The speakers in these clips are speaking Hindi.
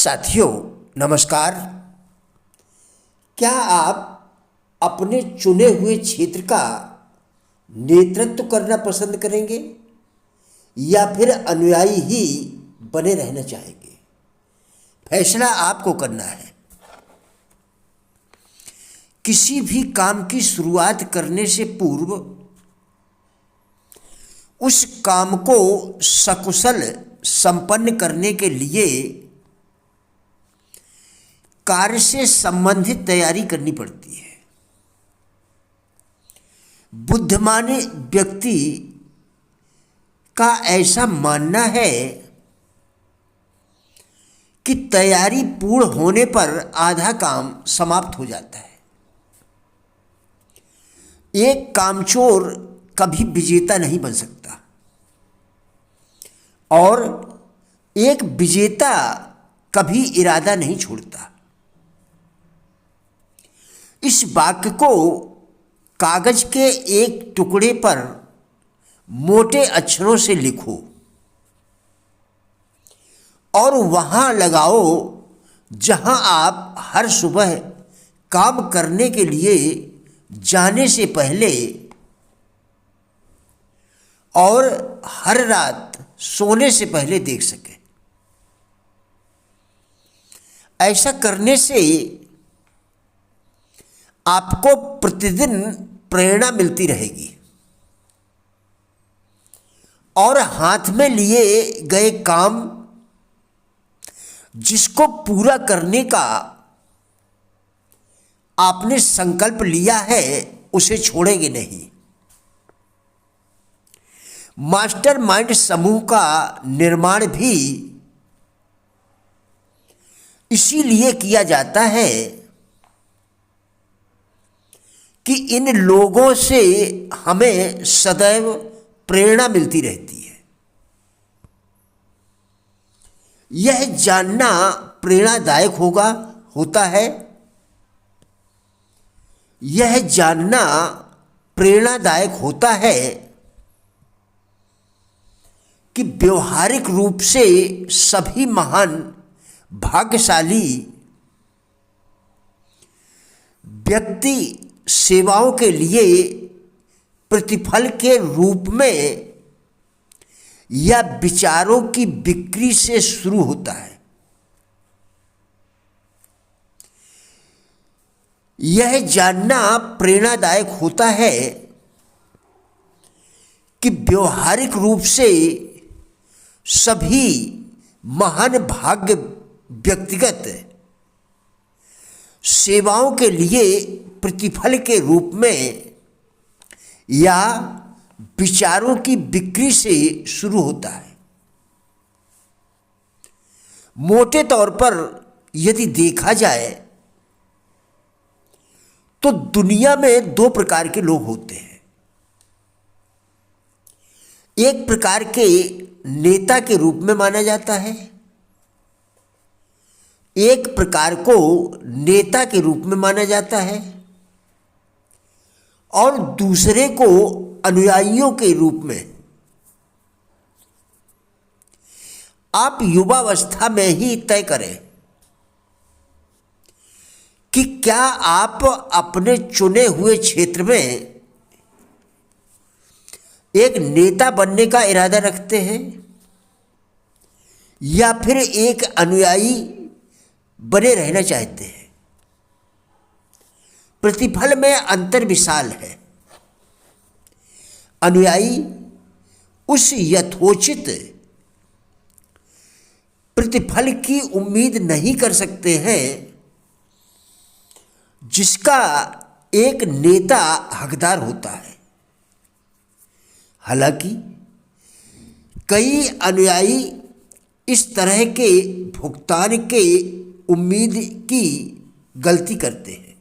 साथियों नमस्कार। क्या आप अपने चुने हुए क्षेत्र का नेतृत्व करना पसंद करेंगे या फिर अनुयायी ही बने रहना चाहेंगे? फैसला आपको करना है। किसी भी काम की शुरुआत करने से पूर्व उस काम को सकुशल संपन्न करने के लिए कार्य से संबंधित तैयारी करनी पड़ती है। बुद्धिमान व्यक्ति का ऐसा मानना है कि तैयारी पूर्ण होने पर आधा काम समाप्त हो जाता है। एक कामचोर कभी विजेता नहीं बन सकता और एक विजेता कभी इरादा नहीं छोड़ता। इस वाक्य को कागज के एक टुकड़े पर मोटे अक्षरों से लिखो और वहां लगाओ जहां आप हर सुबह काम करने के लिए जाने से पहले और हर रात सोने से पहले देख सके। ऐसा करने से आपको प्रतिदिन प्रेरणा मिलती रहेगी और हाथ में लिए गए काम जिसको पूरा करने का आपने संकल्प लिया है उसे छोड़ेंगे नहीं। मास्टरमाइंड समूह का निर्माण भी इसीलिए किया जाता है कि इन लोगों से हमें सदैव प्रेरणा मिलती रहती है। यह जानना प्रेरणादायक होता है। यह जानना प्रेरणादायक होता है कि व्यवहारिक रूप से सभी महान भाग्यशाली व्यक्ति सेवाओं के लिए प्रतिफल के रूप में या विचारों की बिक्री से शुरू होता है। यह जानना प्रेरणादायक होता है कि व्यवहारिक रूप से सभी महान भाग्य व्यक्तिगत सेवाओं के लिए प्रतिफल के रूप में या विचारों की बिक्री से शुरू होता है। मोटे तौर पर यदि देखा जाए तो दुनिया में दो प्रकार के लोग होते हैं। एक प्रकार के नेता के रूप में माना जाता है, एक प्रकार को नेता के रूप में माना जाता है और दूसरे को अनुयायियों के रूप में। आप युवावस्था में ही तय करें कि क्या आप अपने चुने हुए क्षेत्र में एक नेता बनने का इरादा रखते हैं या फिर एक अनुयायी बने रहना चाहते हैं। प्रतिफल में अंतर विशाल है। अनुयायी उस यथोचित प्रतिफल की उम्मीद नहीं कर सकते हैं जिसका एक नेता हकदार होता है। हालांकि कई अनुयायी इस तरह के भुगतान के उम्मीद की गलती करते हैं।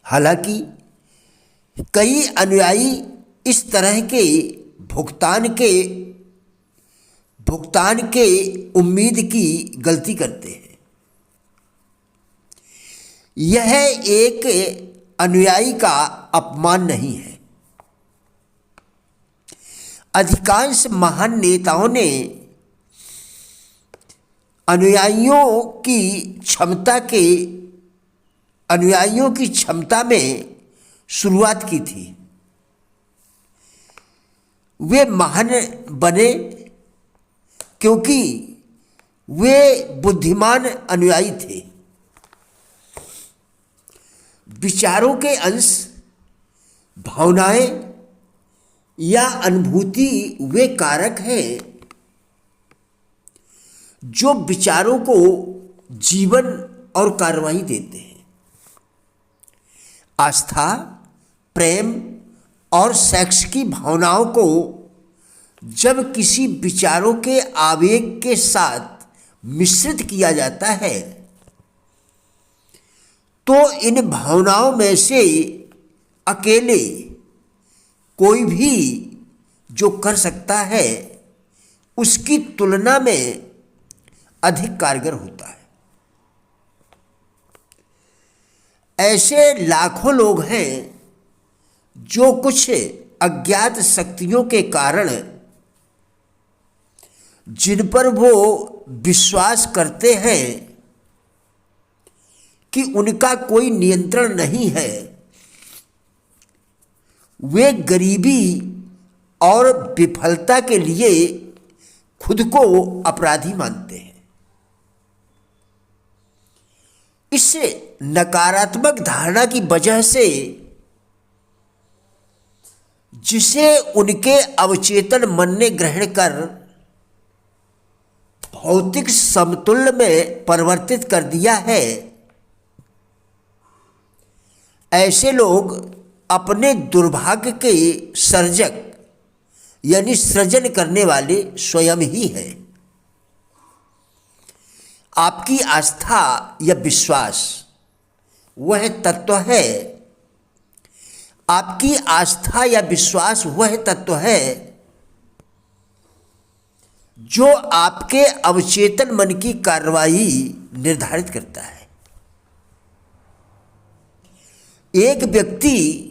हालांकि कई अनुयायी इस तरह के भुगतान के उम्मीद की गलती करते हैं। यह एक अनुयायी का अपमान नहीं है। अधिकांश महान नेताओं ने अनुयायियों की क्षमता में शुरुआत की थी। वे महान बने क्योंकि वे बुद्धिमान अनुयायी थे। विचारों के अंश, भावनाएं या अनुभूति वे कारक हैं जो विचारों को जीवन और कार्रवाई देते हैं। आस्था, प्रेम और सेक्स की भावनाओं को जब किसी विचारों के आवेग के साथ मिश्रित किया जाता है तो इन भावनाओं में से अकेले कोई भी जो कर सकता है उसकी तुलना में अधिक कारगर होता है। ऐसे लाखों लोग हैं जो कुछ अज्ञात शक्तियों के कारण जिन पर वो विश्वास करते हैं कि उनका कोई नियंत्रण नहीं है, वे गरीबी और विफलता के लिए खुद को अपराधी मानते हैं। इस नकारात्मक धारणा की वजह से जिसे उनके अवचेतन मन ने ग्रहण कर भौतिक समतुल्य में परिवर्तित कर दिया है, ऐसे लोग अपने दुर्भाग्य के सर्जक यानी सृजन करने वाले स्वयं ही हैं। आपकी आस्था या विश्वास वह तत्व है, आपकी आस्था या विश्वास वह तत्व है जो आपके अवचेतन मन की कार्रवाई निर्धारित करता है। एक व्यक्ति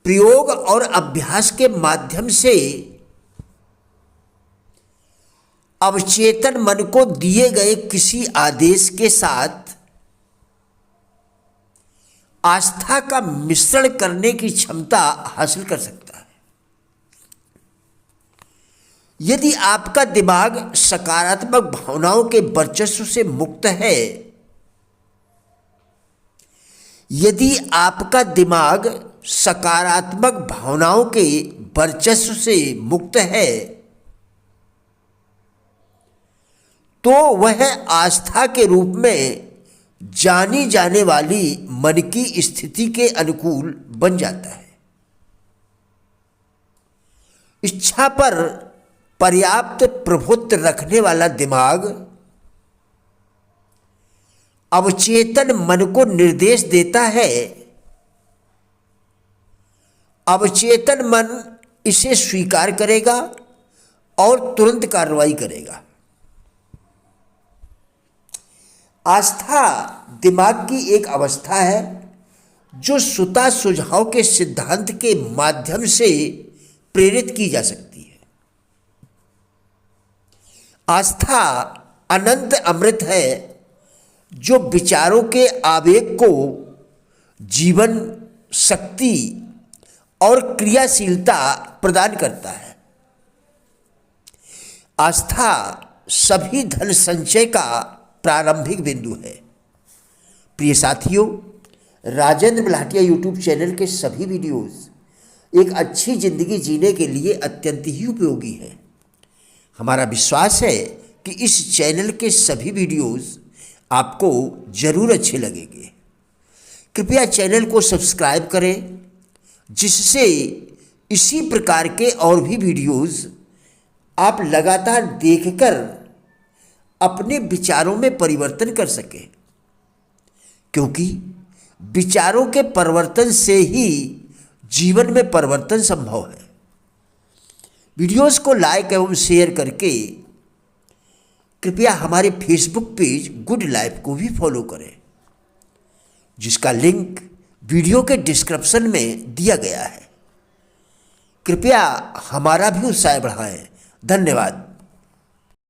प्रयोग और अभ्यास के माध्यम से अवचेतन मन को दिए गए किसी आदेश के साथ आस्था का मिश्रण करने की क्षमता हासिल कर सकता है। यदि आपका दिमाग सकारात्मक भावनाओं के वर्चस्व से मुक्त है, यदि आपका दिमाग सकारात्मक भावनाओं के वर्चस्व से मुक्त है तो वह आस्था के रूप में जानी जाने वाली मन की स्थिति के अनुकूल बन जाता है। इच्छा पर पर्याप्त प्रभुत्व रखने वाला दिमाग अवचेतन मन को निर्देश देता है। अवचेतन मन इसे स्वीकार करेगा और तुरंत कार्रवाई करेगा। आस्था दिमाग की एक अवस्था है जो स्वतः सुझाव के सिद्धांत के माध्यम से प्रेरित की जा सकती है। आस्था अनंत अमृत है जो विचारों के आवेग को जीवन, शक्ति और क्रियाशीलता प्रदान करता है। आस्था सभी धन संचय का प्रारंभिक बिंदु है। प्रिय साथियों, राजेंद्र बल्हाटिया यूट्यूब चैनल के सभी वीडियोस एक अच्छी जिंदगी जीने के लिए अत्यंत ही उपयोगी है। हमारा विश्वास है कि इस चैनल के सभी वीडियोस आपको जरूर अच्छे लगेंगे। कृपया चैनल को सब्सक्राइब करें जिससे इसी प्रकार के और भी वीडियोस आप लगातार देखकर अपने विचारों में परिवर्तन कर सकें, क्योंकि विचारों के परिवर्तन से ही जीवन में परिवर्तन संभव है। वीडियोस को लाइक एवं शेयर करके कृपया हमारे फेसबुक पेज गुड लाइफ को भी फॉलो करें, जिसका लिंक वीडियो के डिस्क्रिप्शन में दिया गया है। कृपया हमारा भी उत्साह बढ़ाएं। धन्यवाद।